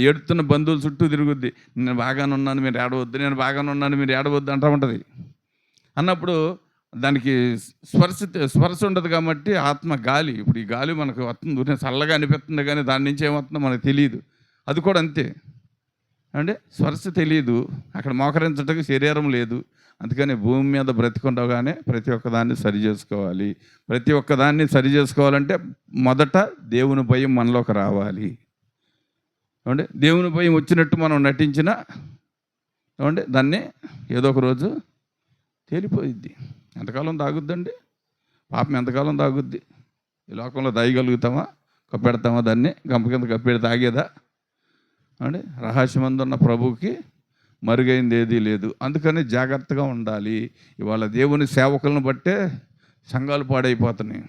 ఏడుతున్న బంధువుల చుట్టూ తిరుగుద్ది. నేను బాగానే ఉన్నాను మీరు ఏడవద్దు, నేను బాగానే ఉన్నాను మీరు ఏడవద్దు అంటూ ఉంటుంది. అన్నప్పుడు దానికి స్పర్శ ఉండదు కాబట్టి ఆత్మ గాలి. ఇప్పుడు ఈ గాలి మనకు వస్తుంది, చల్లగా అనిపిస్తుంది, కానీ దాని నుంచి ఏమవుతుందో మనకు తెలియదు. అది కూడా అంతే. అంటే స్పర్శ తెలియదు, అక్కడ మోకరించడానికి శరీరం లేదు. అందుకని భూమి మీద బ్రతికుండగానే ప్రతి ఒక్కదాన్ని సరి చేసుకోవాలి. ప్రతి ఒక్కదాన్ని సరి చేసుకోవాలంటే మొదట దేవుని భయం మనలోకి రావాలి. ఏమంటే దేవుని భయం వచ్చినట్టు మనం నటించినా ఏమంటే దాన్ని ఏదో ఒక రోజు తేలిపోయిద్ది. ఎంతకాలం తాగుద్దండి పాపం? ఎంతకాలం తాగుద్ది? ఈ లోకంలో దాయగలుగుతామా? కప్పెడతామా? దాన్ని గంప కింద కప్పెడి తాగేదా? అంటే రహస్యమందున్న ప్రభువుకి మరుగైంది ఏదీ లేదు. అందుకని జాగ్రత్తగా ఉండాలి. ఇవాళ దేవుని సేవకులను బట్టే సంఘాలు పాడైపోతున్నాయి.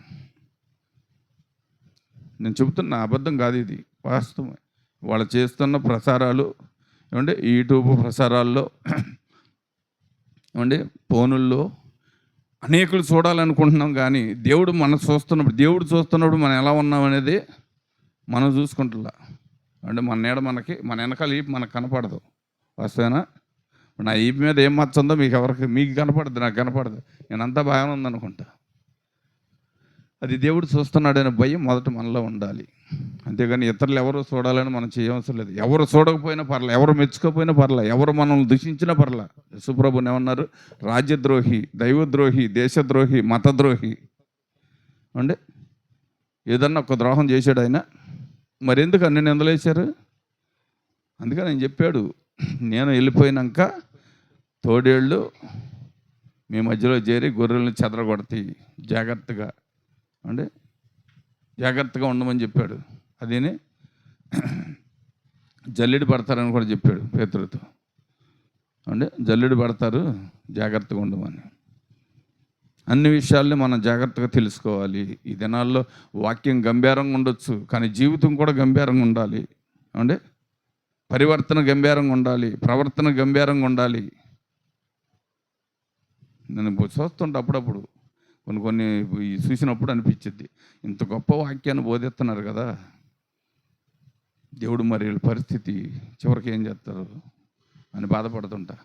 నేను చెబుతున్నా, అబద్ధం కాదు, ఇది వాస్తవమే. వాళ్ళు చేస్తున్న ప్రసారాలు ఏమంటే యూట్యూబ్ ప్రసారాల్లో ఏమంటే ఫోనుల్లో అనేకులు చూడాలనుకుంటున్నాం, కానీ దేవుడు మనం చూస్తున్నప్పుడు మనం ఎలా ఉన్నాం అనేది మనం చూసుకుంటున్నా. అంటే మన నీడ మన వెనకాల ఈపు మనకు కనపడదు. వస్తేనా నా ఈపు మీద ఏం మచ్చ ఉందో మీకు కనపడదు, నాకు కనపడదు. నేనంతా బాగానే ఉందనుకుంటా. అది దేవుడు చూస్తున్నాడనే భయం మొదట మనలో ఉండాలి. అంతేగాని ఇతరులు ఎవరు చూడాలని మనం చేయవలసిన లేదు. ఎవరు చూడకపోయినా పర్లే, ఎవరు మెచ్చుకోకపోయినా పర్లే, ఎవరు మనం దూషించినా పర్లే. యశుప్రభుని ఏమన్నారు? రాజ్యద్రోహి, దైవద్రోహి, దేశద్రోహి, మతద్రోహి. అంటే ఏదన్నా ఒక ద్రోహం చేశాడు ఆయన. మరెందుకు అన్ని నిందలేశారు? అందుకని ఆయన చెప్పాడు, నేను వెళ్ళిపోయినాక తోడేళ్ళు మీ మధ్యలో చేరి గొర్రెల్ని చెదరగొడతాయి, జాగ్రత్తగా అంటే జాగ్రత్తగా ఉండమని చెప్పాడు. అదేనే జల్లెడి పడతారని కూడా చెప్పాడు పేతురుతో. అంటే జల్లెడి పడతారు, జాగ్రత్తగా ఉండమని. అన్ని విషయాల్ని మనం జాగ్రత్తగా తెలుసుకోవాలి. ఈ దినాల్లో వాక్యం గంభీరంగా ఉండొచ్చు, కానీ జీవితం కూడా గంభీరంగా ఉండాలి. అంటే పరివర్తన గంభీరంగా ఉండాలి, ప్రవర్తన గంభీరంగా ఉండాలి. నేను చూస్తుంటే అప్పుడప్పుడు కొన్ని చూసినప్పుడు అనిపించింది, ఇంత గొప్ప వాక్యాన్ని బోధిస్తున్నారు కదా దేవుడు, మరి వీళ్ళ పరిస్థితి చివరికి ఏం చేస్తారు అని బాధపడుతుంటా.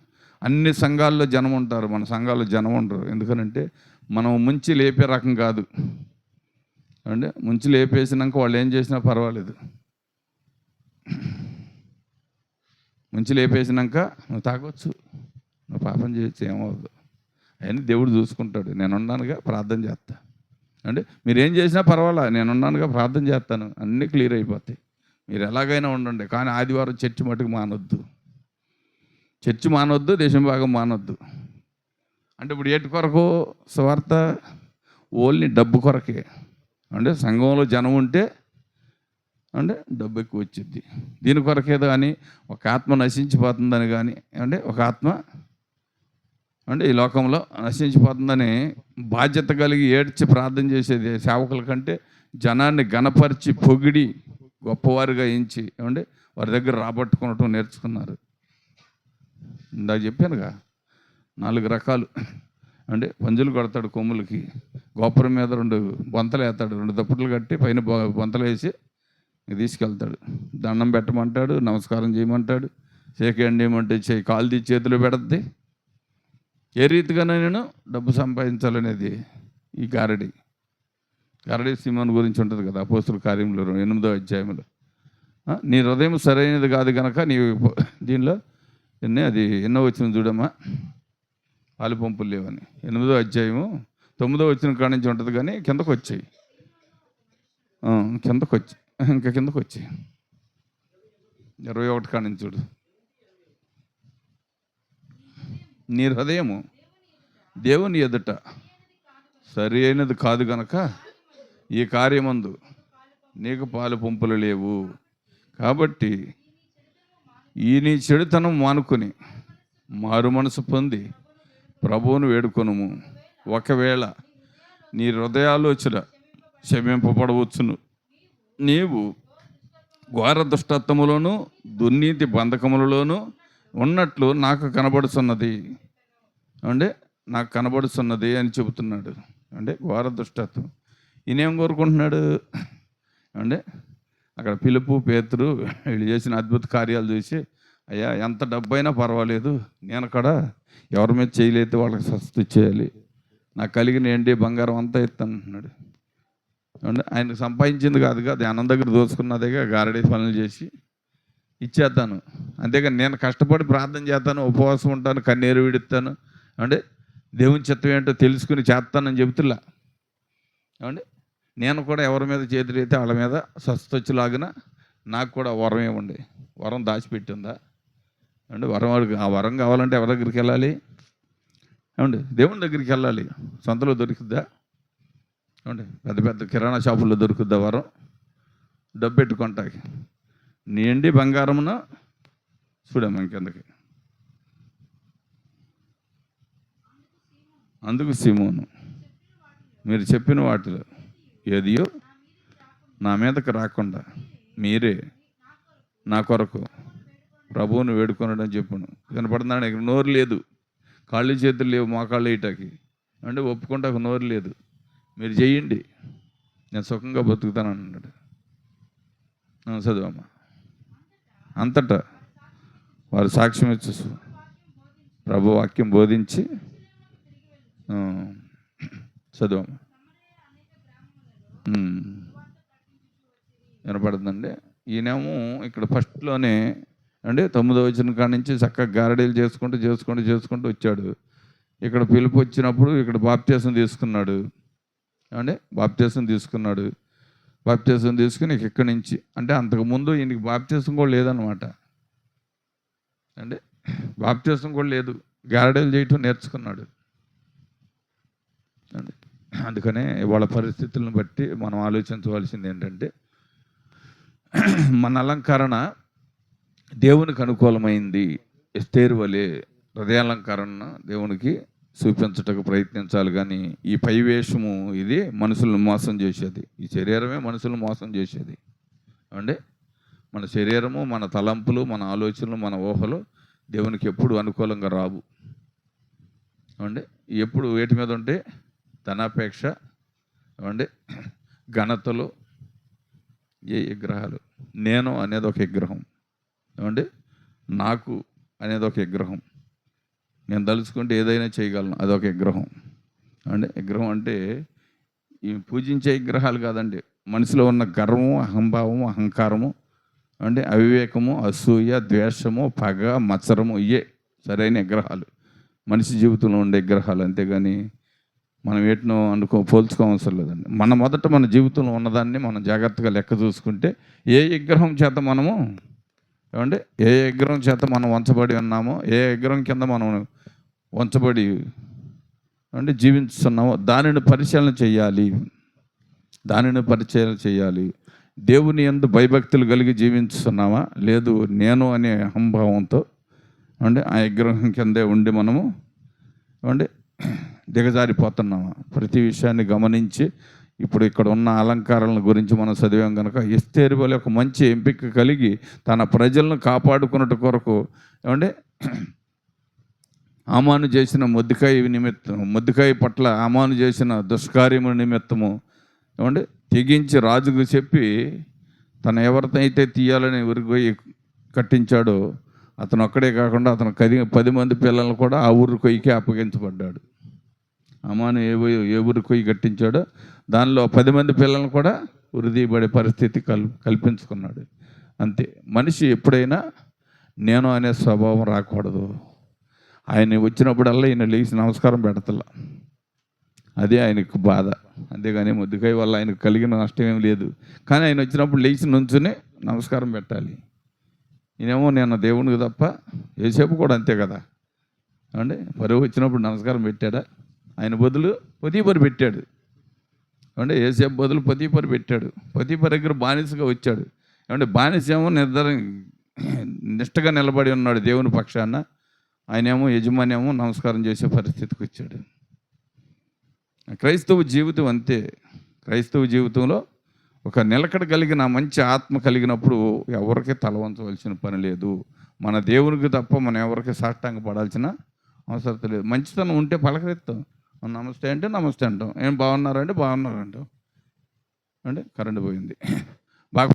అన్ని సంఘాల్లో జనం ఉంటారు, మన సంఘాల్లో జనం ఉండరు. ఎందుకనంటే మనం ముంచి లేపే రకం కాదు. అంటే ముంచి లేపేసినాక వాళ్ళు ఏం చేసినా పర్వాలేదు. ముంచి లేపేసినాక నువ్వు తాగొచ్చు, నువ్వు పాపం చేయొచ్చు, ఏమవుద్దు, అవన్నీ దేవుడు చూసుకుంటాడు. నేనున్నానుగా, ప్రార్థన చేస్తా. అంటే మీరేం చేసినా పర్వాలా, నేనున్నానుగా, ప్రార్థన చేస్తాను, అన్నీ క్లియర్ అయిపోతాయి. మీరు ఎలాగైనా ఉండండి, కానీ ఆదివారం చర్చి మటుకు మానొద్దు. చర్చి మానొద్దు, దేశం భాగం మానొద్దు. అంటే ఇప్పుడు ఏటి కొరకు సువార్త? ఓన్లీ డబ్బు కొరకే. అంటే సంఘంలో జనం ఉంటే అంటే డబ్బు ఎక్కువ వచ్చింది, దీని కొరకేదో కానీ ఒక ఆత్మ నశించిపోతుందని, కానీ అంటే ఒక ఆత్మ అంటే ఈ లోకంలో నశించిపోతుందని బాధ్యత కలిగి ఏడ్చి ప్రార్థన చేసేది సేవకుల కంటే జనాన్ని గణపరిచి పొగిడి గొప్పవారుగా ఎంచి ఏమంటే వారి దగ్గర రాబట్టుకోవటం నేర్చుకున్నారు. ఇందాక చెప్పానుగా 4 రకాలు. అంటే పంజులు కొడతాడు కొమ్ములకి, గోపురం మీద 2 బొంతలు వేస్తాడు, 2 దుప్పట్లు కట్టి పైన బొంతలు వేసి తీసుకెళ్తాడు. దండం పెట్టమంటాడు, నమస్కారం చేయమంటాడు, చేకేయండి చేయమంటే చేయి, కాలు తీసి చేతిలో పెడద్ది. ఏ రీతిగానే నేను డబ్బు సంపాదించాలనేది ఈ గారడి సీమోను గురించి ఉంటుంది కదా అపోస్తుల కార్యములు 8వ అధ్యాయంలో. నీ హృదయం సరైనది కాదు కనుక నీవు దీనిలో అది ఎన్నో వచ్చిన చూడమ్మా, పాలు పంపులు లేవని. 8వ అధ్యాయము 9వ వచ్చిన కాడి నుంచి ఉంటుంది, కానీ కిందకు వచ్చాయి, ఇంకా కిందకు వచ్చాయి 21 కాడి నుంచి చూడు. నీ హృదయము దేవుని ఎదుట సరి అయినది కాదు గనక ఈ కార్యమందు నీకు పాలు పంపులు లేవు. కాబట్టి ఈ నీ చెడుతనం మానుకొని మారు మనసు పొంది ప్రభువును వేడుకొనుము. ఒకవేళ నీ హృదయాలోచన క్షమింపబడవచ్చును. నీవు ఘోర దుష్టత్వములోను దుర్నీతి బంధకములలోను ఉన్నట్లు నాకు కనబడుతున్నది నాకు కనబడుతున్నది అని చెబుతున్నాడు. అంటే ఘోర దుష్టత్వం. ఈయనేం కోరుకుంటున్నాడు అక్కడ పిలుపు పేతురు వీళ్ళు చేసిన అద్భుత కార్యాలు చూసి, అయ్యా ఎంత డబ్బైనా పర్వాలేదు, నేను అక్కడ ఎవరి మీద చేయలేదు వాళ్ళకి స్వస్థ చేయాలి, నాకు కలిగిన ఏంటి బంగారం అంతా ఇస్తాను అంటున్నాడు. ఆయనకు సంపాదించింది కాదుగా, ధ్యానం దగ్గర దోచుకున్నదేగా, గారడీ పనులు చేసి ఇచ్చేస్తాను. అంతేగాని నేను కష్టపడి ప్రార్థన చేస్తాను, ఉపవాసం ఉంటాను, కన్నీరు విడుస్తాను, దేవుని చిత్తం ఏంటో తెలుసుకుని చేస్తానని చెబుతున్నా. నేను కూడా ఎవరి మీద చేతులైతే వాళ్ళ మీద స్వస్థ వచ్చేలాగిన నాకు కూడా వరం ఇవ్వండి. వరం దాచిపెట్టిందా వరం? ఆ వరం కావాలంటే ఎవరి దగ్గరికి వెళ్ళాలి? దేవుని దగ్గరికి వెళ్ళాలి. సొంతలో దొరికిద్దా? పెద్ద పెద్ద కిరాణా షాపుల్లో దొరుకుద్దా వరం? డబ్బు పెట్టుకుంటాకి. నీ ఎండి బంగారమున చూడమ్మ ఇంకెందుకు. అందుకు సీమోను, మీరు చెప్పిన వాటిలో ఏదియో నా మీదకి రాకుండా మీరే నా కొరకు ప్రభువును వేడుకొనడం చెప్పును. కనపడుతున్నాడు. ఇక్కడ నోరు లేదు, కాళ్ళు చేతులు లేవు, మోకాళ్ళు వేయటానికి ఒప్పుకుంటాకు నోరు లేదు. మీరు చెయ్యండి, నేను సుఖంగా బతుకుతాను అన్నాడు. చదువమ్మా. అంతటా వారు సాక్ష్యం ఇచ్చు ప్రభు వాక్యం బోధించి చదువమ్మా. వినపడుతుందండి. ఈయనేమో ఇక్కడ ఫస్ట్లోనే 9వ వచనం కాడి నుంచి చక్కగా గారడీలు చేసుకుంటూ వచ్చాడు. ఇక్కడ పిలుపు వచ్చినప్పుడు ఇక్కడ బాప్తీసం తీసుకున్నాడు. బాప్తీసం తీసుకుని ఇక్కడి నుంచి అంతకుముందు ఈయనకి బాప్తీసం కూడా లేదనమాట. బాప్తీసం కూడా లేదు, గారడీలు చేయటం నేర్చుకున్నాడు. అందుకనే వాళ్ళ పరిస్థితులను బట్టి మనం ఆలోచించవలసింది ఏంటంటే, మన అలంకరణ దేవునికి అనుకూలమైంది. ఎస్తేరు వలె హృదయాలంకరణ దేవునికి చూపించటకు ప్రయత్నించాలి. కానీ ఈ పైవేషము ఇది మనుషులను మోసం చేసేది. ఈ శరీరమే మనుషులను మోసం చేసేది. మన శరీరము, మన తలంపులు, మన ఆలోచనలు, మన ఊహలు దేవునికి ఎప్పుడు అనుకూలంగా రావు. ఎప్పుడు వేటి మీద ఉంటే ధనాపేక్ష, ఘనతలు, ఏ విగ్రహాలు. నేను అనేది ఒక విగ్రహం, నాకు అనేది ఒక విగ్రహం. నేను తలుచుకుంటే ఏదైనా చేయగలను, అదొక విగ్రహం. విగ్రహం అంటే ఈ పూజించే విగ్రహాలు కాదండి. మనసులో ఉన్న గర్వము, అహంభావము, అహంకారము, అవివేకము, అసూయ, ద్వేషము, పగ, మత్సరము, ఇవే సరైన విగ్రహాలు, మనిషి జీవితంలో ఉండే విగ్రహాలు. అంతేగాని మనం వేటినో పోల్చుకోవసరం లేదండి. మొదట మన జీవితంలో ఉన్నదాన్ని మనం జాగ్రత్తగా లెక్క చూసుకుంటే ఏ విగ్రహం చేత మనము ఏ విగ్రహం చేత మనం వంచబడి ఉన్నామో, ఏ విగ్రహం కింద మనం వంచబడి జీవిస్తున్నామో దానిని పరిశీలన చేయాలి. దేవుని యందు భయభక్తులు కలిగి జీవిస్తున్నామా, లేదు నేను అనే అహంభావంతో ఆ విగ్రహం కిందే ఉండి మనము దిగజారిపోతున్నామా? ప్రతి విషయాన్ని గమనించి ఇప్పుడు ఇక్కడ ఉన్న అలంకారాల గురించి మనం చదివాం కనుక, ఎస్తేరు వలె ఒక మంచి ఎంపిక కలిగి తన ప్రజలను కాపాడుకున్నట్టు కొరకు హామాను చేసిన మొర్దెకాయి పట్ల హామాను చేసిన దుష్కార్యముల నిమిత్తము ఏమంటే తెగించి రాజుకు చెప్పి తను ఎవరినైతే తీయాలని ఉరిగొయ్యి కట్టించాడో అతను ఒక్కడే కాకుండా అతను 10 మంది పిల్లలు కూడా ఆ ఊరు కొయ్యికి అప్పగించబడ్డాడు. హామాను ఏ ఊరు కొయ్యి కట్టించాడో దానిలో 10 మంది పిల్లలను కూడా ఉరిదీయబడే పరిస్థితి కల్పించుకున్నాడు. అంతే. మనిషి ఎప్పుడైనా నేను అనే స్వభావం రాకూడదు. ఆయన వచ్చినప్పుడల్లా ఈయన లేచి నమస్కారం పెడతలా, అదే ఆయనకు బాధ. అంతేగాని మొర్దెకాయి వల్ల ఆయనకు కలిగిన నష్టం ఏం లేదు. కానీ ఆయన వచ్చినప్పుడు లేచి నుంచునే నమస్కారం పెట్టాలి. ఈయనేమో నేను దేవునికి తప్ప యోసేపు కూడా అంతే కదా అండి. ఫరో వచ్చినప్పుడు నమస్కారం పెట్టాడా? ఆయన బదులు పొతీఫరు పెట్టాడు. అంటే యోసేపు బదులు పొతీఫరు పెట్టాడు. పొతీఫరు దగ్గర బానిసగా వచ్చాడు. ఏమంటే బానిస ఏమో నిష్టగా నిలబడి ఉన్నాడు దేవుని పక్షాన. ఆయనేమో యజమాని ఏమో నమస్కారం చేసే పరిస్థితికి వచ్చాడు. క్రైస్తవ జీవితం అంతే. క్రైస్తవ జీవితంలో ఒక నిలకడ కలిగిన మంచి ఆత్మ కలిగినప్పుడు ఎవరికి తల వంచవలసిన పని లేదు. మన దేవునికి తప్ప మనం ఎవరికి సాష్టాంగ పడాల్సిన అవసరం లేదు. మంచితనం ఉంటే పలకరిస్తాం. నమస్తే అంటే నమస్తే అంటాం. ఏం బాగున్నారంటే బాగున్నారంటాం. అంటే కరెంట్ పోయింది బాగా